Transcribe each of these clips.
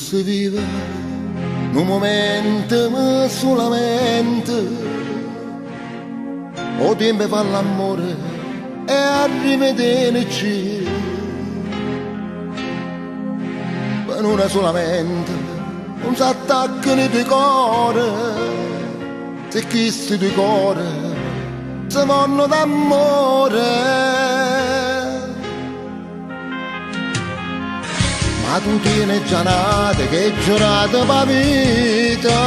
si vive un momento ma solamente o tempo fa l'amore e arrivederci per una solamente non si attaccano i tuoi cuori se questi tuoi cuori si vanno d'amore. Ma tu tieni giornate che giornate pa' vita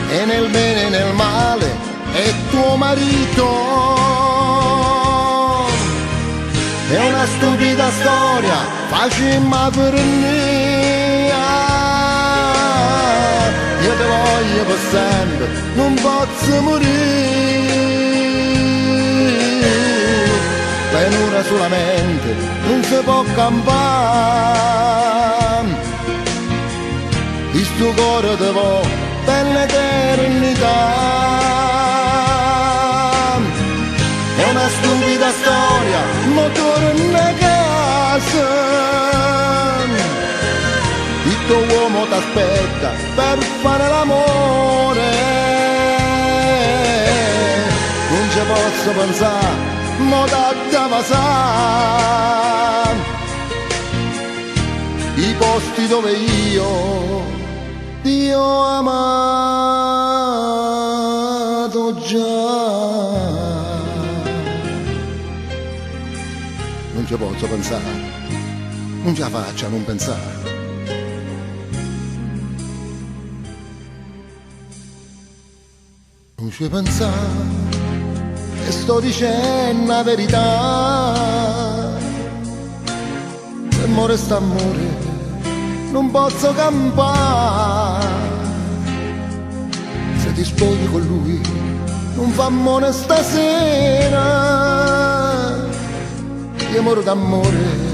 e nel bene e nel male è tuo marito. È una stupida storia, facciamo per mia. Io ti voglio per sempre, non posso morire. Penura solamente, non si può campare. Il tuo cuore ti vuole per l'eternità. È una stupida storia, ma torna a casa. Il tuo uomo t'aspetta per fare l'amore. Non ci posso pensare, ma da sa i posti dove io ti ho amato già. Non ci posso pensare, non ce la faccio a non pensare. Non ci pensare, e sto dicendo la verità. Se muore sta amore non posso campare. Se ti spogli con lui non fa mone stasera. Io muoro d'amore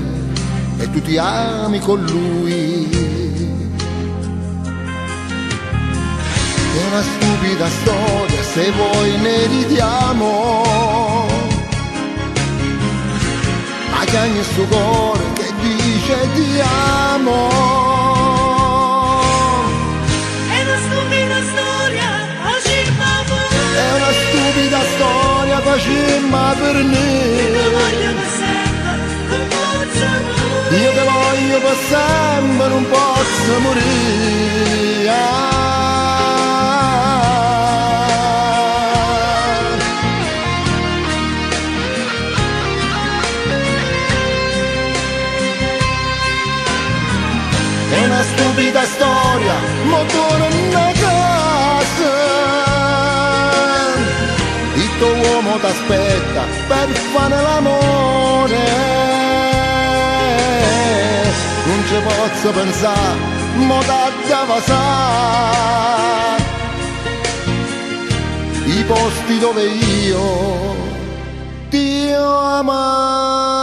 e tu ti ami con lui. È una stupida storia, se vuoi ne ridiamo. Ma c'è il suo cuore che dice ti amo. È una stupida storia, facciamo per me. È una stupida storia, facciamo per me. Io ti voglio per sempre, Io ti voglio per sempre, non non posso morire. posso morire. È una stupida storia, ma torna a casa. Il tuo uomo t'aspetta per fare l'amore. Non ci posso pensare, ma da sa i posti dove io ti ho amato.